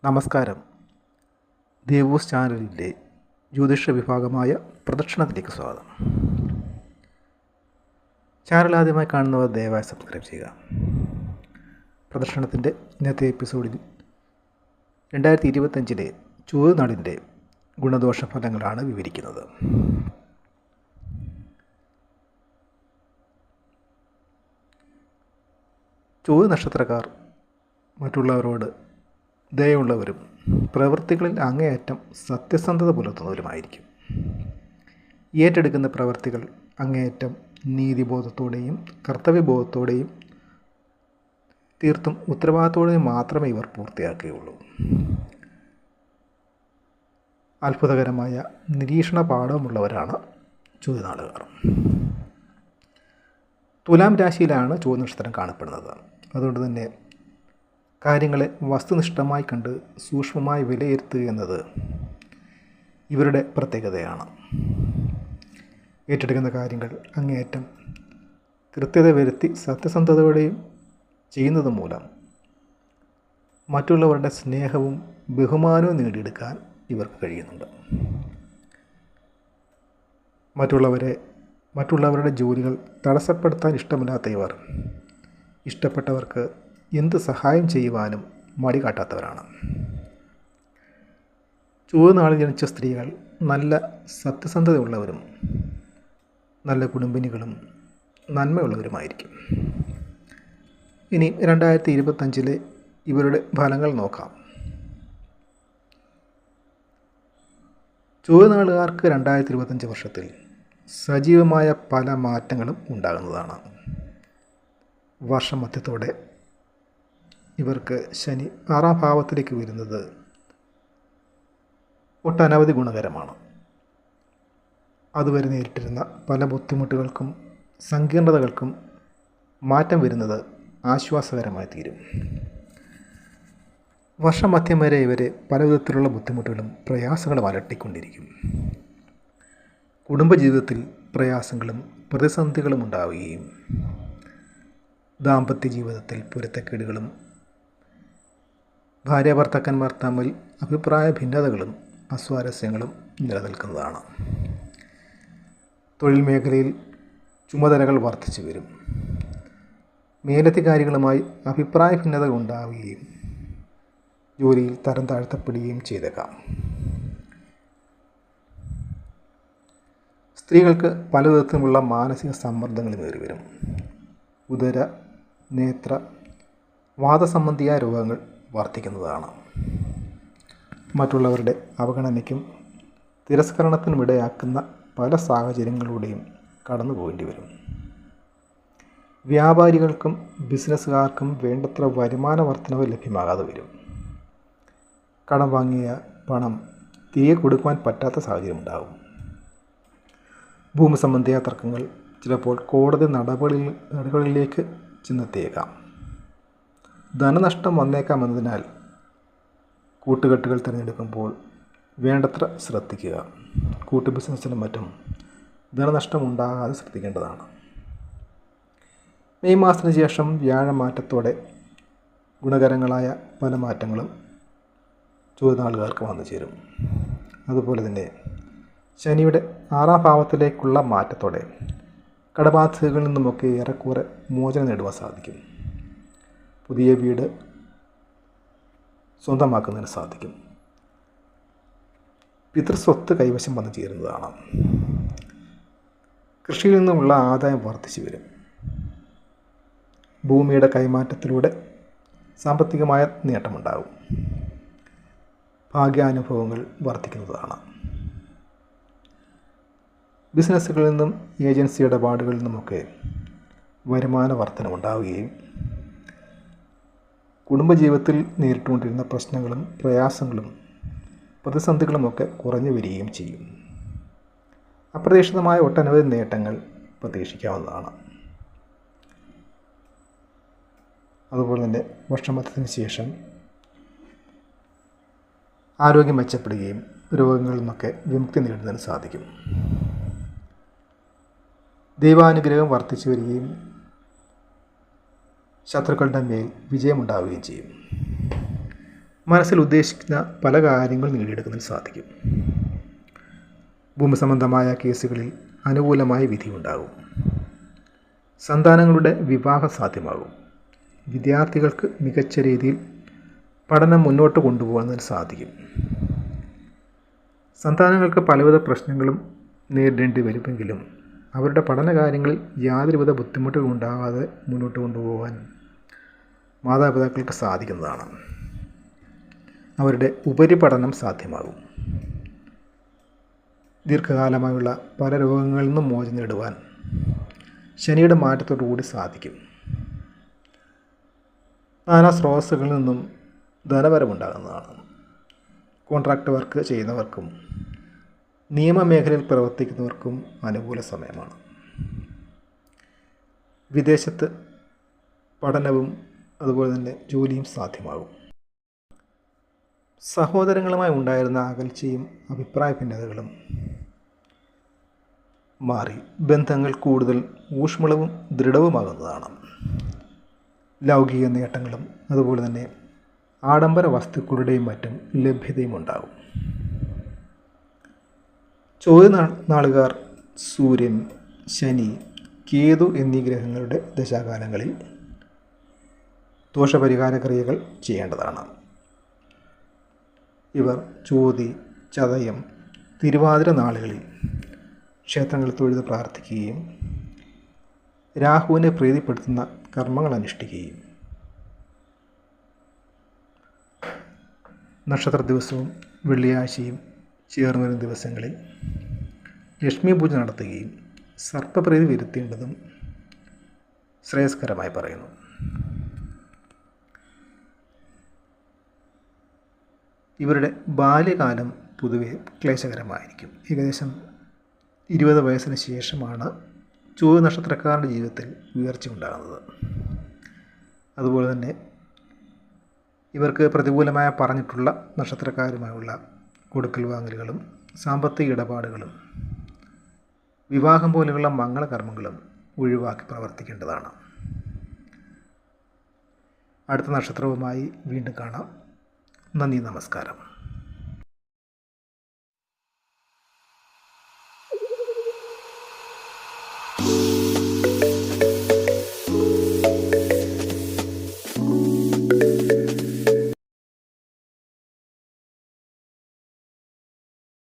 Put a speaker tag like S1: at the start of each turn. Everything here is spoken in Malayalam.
S1: നമസ്കാരം. ദേവൂസ് ചാനലിൻ്റെ ജ്യോതിഷ വിഭാഗമായ പ്രദക്ഷിണത്തിലേക്ക് സ്വാഗതം. ചാനൽ ആദ്യമായി കാണുന്നവർ ദയവായി സബ്സ്ക്രൈബ് ചെയ്യുക. പ്രദക്ഷിണത്തിൻ്റെ ഇന്നത്തെ എപ്പിസോഡിൽ 2025 ചൊവ്വനാളിൻ്റെ ഗുണദോഷ ഫലങ്ങളാണ് വിവരിക്കുന്നത്. ചൊവ്വ നക്ഷത്രക്കാർ മറ്റുള്ളവരോട് ദയുള്ളവരും പ്രവൃത്തികളിൽ അങ്ങേയറ്റം സത്യസന്ധത പുലർത്തുന്നവരുമായിരിക്കും. ഏറ്റെടുക്കുന്ന പ്രവൃത്തികൾ അങ്ങേയറ്റം നീതിബോധത്തോടെയും കർത്തവ്യബോധത്തോടെയും തീർത്തും ഉത്തരവാദിത്തോടെയും മാത്രമേ ഇവർ പൂർത്തിയാക്കുകയുള്ളൂ. അത്ഭുതകരമായ നിരീക്ഷണ പാഠവുമുള്ളവരാണ് ചൊവ്വനാളുകാർ. തുലാം രാശിയിലാണ് ചൊവ്വ നക്ഷത്രം കാണപ്പെടുന്നത്. അതുകൊണ്ട് തന്നെ കാര്യങ്ങളെ വസ്തുനിഷ്ഠമായി കണ്ട് സൂക്ഷ്മമായി വിലയിരുത്തുക എന്നത് ഇവരുടെ പ്രത്യേകതയാണ്. ഏറ്റെടുക്കുന്ന കാര്യങ്ങൾ അങ്ങേയറ്റം കൃത്യത വരുത്തി സത്യസന്ധതയോടെയും ചെയ്യുന്നത് മൂലം മറ്റുള്ളവരുടെ സ്നേഹവും ബഹുമാനവും നേടിയെടുക്കാൻ ഇവർക്ക് കഴിയുന്നുണ്ട്. മറ്റുള്ളവരുടെ ജോലികൾ തടസ്സപ്പെടുത്താൻ ഇഷ്ടമില്ലാത്ത ഇവർ ഇഷ്ടപ്പെട്ടവർക്ക് എന്ത് സഹായം ചെയ്യുവാനും മടി കാട്ടാത്തവരാണ്. ചൊവ്വനാളിൽ ജനിച്ച സ്ത്രീകൾ നല്ല സത്യസന്ധതയുള്ളവരും നല്ല കുടുംബിനികളും നന്മയുള്ളവരുമായിരിക്കും. ഇനി 2025 ഇവരുടെ ഫലങ്ങൾ നോക്കാം. ചൊവ്വനാളുകാർക്ക് 2025 വർഷത്തിൽ സജീവമായ പല മാറ്റങ്ങളും ഉണ്ടാകുന്നതാണ്. വർഷമധ്യത്തോടെ ഇവർക്ക് ശനി 6ാം ഭാവത്തിലേക്ക് വരുന്നത് ഒട്ടനവധി ഗുണകരമാണ്. അതുവരെ നേരിട്ടിരുന്ന പല ബുദ്ധിമുട്ടുകൾക്കും സങ്കീർണതകൾക്കും മാറ്റം വരുന്നത് ആശ്വാസകരമായി തീരും. വർഷമധ്യം വരെ ഇവരെ പലവിധത്തിലുള്ള ബുദ്ധിമുട്ടുകളും പ്രയാസങ്ങളും അലട്ടിക്കൊണ്ടിരിക്കും. കുടുംബജീവിതത്തിൽ പ്രയാസങ്ങളും പ്രതിസന്ധികളും ഉണ്ടാവുകയും ദാമ്പത്യ ജീവിതത്തിൽ പൊരുത്തക്കേടുകളും ഭാര്യാഭർത്താക്കന്മാർ തമ്മിൽ അഭിപ്രായ ഭിന്നതകളും അസ്വാരസ്യങ്ങളും നിലനിൽക്കുന്നതാണ്. തൊഴിൽ മേഖലയിൽ ചുമതലകൾ വർദ്ധിച്ചു വരും. മേലധികാരികളുമായി അഭിപ്രായ ഭിന്നതകൾ ഉണ്ടാവുകയും ജോലിയിൽ തരം താഴ്ത്തപ്പെടുകയും ചെയ്തേക്കാം. സ്ത്രീകൾക്ക് പലവിധത്തിലുള്ള മാനസിക സമ്മർദ്ദങ്ങളും ഏറി വരും. ഉദര, നേത്ര, വാതസംബന്ധിയായ രോഗങ്ങൾ വർദ്ധിക്കുന്നതാണ്. മറ്റുള്ളവരുടെ അവഗണനയ്ക്കും തിരസ്കരണത്തിനും ഇടയാക്കുന്ന പല സാഹചര്യങ്ങളിലൂടെയും കടന്നു പോകേണ്ടി വരും. വ്യാപാരികൾക്കും ബിസിനസ്സുകാർക്കും വേണ്ടത്ര വരുമാന വർധനവ് ലഭ്യമാകാതെ വരും. കടം വാങ്ങിയ പണം തിരികെ കൊടുക്കുവാൻ പറ്റാത്ത സാഹചര്യം ഉണ്ടാകും. ഭൂമി സംബന്ധിയായ തർക്കങ്ങൾ ചിലപ്പോൾ കോടതി നടപടികളിലേക്ക് ചെന്നെത്തിയേക്കാം. ധനനഷ്ടം വന്നേക്കാമെന്നതിനാൽ കൂട്ടുകെട്ടുകൾ തിരഞ്ഞെടുക്കുമ്പോൾ വേണ്ടത്ര ശ്രദ്ധിക്കുക. കൂട്ടു ബിസിനസ്സിലും മറ്റും ധനനഷ്ടം ഉണ്ടാകാതെ ശ്രദ്ധിക്കേണ്ടതാണ്. മെയ് മാസത്തിന് ശേഷം വ്യാഴമാറ്റത്തോടെ ഗുണകരങ്ങളായ പല മാറ്റങ്ങളും ചൊവ്വനാളുകാർക്ക് വന്നു ചേരും. അതുപോലെ തന്നെ ശനിയുടെ 6ാം ഭാവത്തിലേക്കുള്ള മാറ്റത്തോടെ കടബാധ്യതകളിൽ നിന്നുമൊക്കെ ഏറെക്കുറെ മോചനം നേടുവാൻ സാധിക്കും. പുതിയ വീട് സ്വന്തമാക്കുന്നതിന് സാധിക്കും. പിതൃസ്വത്ത് കൈവശം വന്നു ചേരുന്നതാണ്. കൃഷിയിൽ നിന്നുമുള്ള ആദായം വർദ്ധിച്ചു വരും. ഭൂമിയുടെ കൈമാറ്റത്തിലൂടെ സാമ്പത്തികമായ നേട്ടമുണ്ടാകും. ഭാഗ്യാനുഭവങ്ങൾ വർദ്ധിക്കുന്നതാണ്. ബിസിനസ്സുകളിൽ നിന്നും ഏജൻസി ഇടപാടുകളിൽ നിന്നുമൊക്കെ വരുമാന വർധനമുണ്ടാവുകയും കുടുംബജീവിതത്തിൽ നേരിട്ടുകൊണ്ടിരുന്ന പ്രശ്നങ്ങളും പ്രയാസങ്ങളും പ്രതിസന്ധികളുമൊക്കെ കുറഞ്ഞു വരികയും ചെയ്യും. അപ്രതീക്ഷിതമായ ഒട്ടനവധി നേട്ടങ്ങൾ പ്രതീക്ഷിക്കാവുന്നതാണ്. അതുപോലെ തന്നെ വർഷമധ്യത്തിന് ശേഷം ആരോഗ്യം മെച്ചപ്പെടുകയും രോഗങ്ങളിൽ നിന്നൊക്കെ വിമുക്തി നേടുന്നതിന് സാധിക്കും. ദൈവാനുഗ്രഹം വർദ്ധിച്ചു വരികയും ശത്രുക്കളുടെ മേൽ വിജയമുണ്ടാവുകയും ചെയ്യും. മനസ്സിൽ ഉദ്ദേശിക്കുന്ന പല കാര്യങ്ങൾ നേടിയെടുക്കുന്നതിന് സാധിക്കും. ഭൂമി സംബന്ധമായ കേസുകളിൽ അനുകൂലമായ വിധിയുണ്ടാകും. സന്താനങ്ങളുടെ വിവാഹം സാധ്യമാകും. വിദ്യാർത്ഥികൾക്ക് മികച്ച രീതിയിൽ പഠനം മുന്നോട്ട് കൊണ്ടുപോകാൻ സാധിക്കും. സന്താനങ്ങൾക്ക് പലവിധ പ്രശ്നങ്ങളും നേരിടേണ്ടി വരുമെങ്കിലും അവരുടെ പഠനകാര്യങ്ങളിൽ യാതൊരുവിധ ബുദ്ധിമുട്ടുകളും ഉണ്ടാകാതെ മുന്നോട്ട് കൊണ്ടുപോകാൻ മാതാപിതാക്കൾക്ക് സാധിക്കുന്നതാണ്. അവരുടെ ഉപരിപഠനം സാധ്യമാകും. ദീർഘകാലമായുള്ള പല രോഗങ്ങളിൽ നിന്നും മോചനം നേടുവാൻ ശനിയുടെ മാറ്റത്തോടുകൂടി സാധിക്കും. നാനാ സ്രോതസ്സുകളിൽ നിന്നും ധനവരവുണ്ടാകുന്നതാണ്. കോൺട്രാക്ട് വർക്ക് ചെയ്യുന്നവർക്കും നിയമമേഖലയിൽ പ്രവർത്തിക്കുന്നവർക്കും അനുകൂല സമയമാണ്. വിദേശത്ത് പഠനവും അതുപോലെ തന്നെ ജോലിയും സാധ്യമാകും. സഹോദരങ്ങളുമായി ഉണ്ടായിരുന്ന അകൽച്ചയും അഭിപ്രായ ഭിന്നതകളും മാറി ബന്ധങ്ങൾ കൂടുതൽ ഊഷ്മളവും ദൃഢവുമാകുന്നതാണ്. ലൗകിക നേട്ടങ്ങളും അതുപോലെ തന്നെ ആഡംബര വസ്തുക്കളുടെയും മറ്റും ലഭ്യതയും ഉണ്ടാകും. നാളുകാർ സൂര്യൻ, ശനി, കേതു എന്നീ ഗ്രഹങ്ങളുടെ ദശാകാലങ്ങളിൽ ദോഷപരിഹാര ക്രിയകൾ ചെയ്യേണ്ടതാണ്. ഇവർ ചോതി, ചതയം, തിരുവാതിര നാളുകളിൽ ക്ഷേത്രങ്ങളിൽ തൊഴുത് പ്രാർത്ഥിക്കുകയും രാഹുവിനെ പ്രീതിപ്പെടുത്തുന്ന കർമ്മങ്ങൾ അനുഷ്ഠിക്കുകയും നക്ഷത്ര ദിവസവും വെള്ളിയാഴ്ചയും ചേർന്ന് വരുന്ന ദിവസങ്ങളിൽ ലക്ഷ്മി പൂജ നടത്തുകയും സർപ്പപ്രീതി വരുത്തേണ്ടതും ശ്രേയസ്കരമായി പറയുന്നു. ഇവരുടെ ബാല്യകാലം പൊതുവെ ക്ലേശകരമായിരിക്കും. ഏകദേശം 20 വയസ്സിന് ശേഷമാണ് ചോതി നക്ഷത്രക്കാരുടെ ജീവിതത്തിൽ ഉയർച്ച ഉണ്ടാകുന്നത്. അതുപോലെ തന്നെ ഇവർക്ക് പ്രതികൂലമായ പറഞ്ഞിട്ടുള്ള നക്ഷത്രക്കാരുമായുള്ള കൊടുക്കൽ വാങ്ങലുകളും സാമ്പത്തിക ഇടപാടുകളും വിവാഹം പോലെയുള്ള മംഗളകർമ്മങ്ങളും ഒഴിവാക്കി പ്രവർത്തിക്കേണ്ടതാണ്. അടുത്ത നക്ഷത്രവുമായി വീണ്ടും കാണാം. നന്ദി, നമസ്കാരം.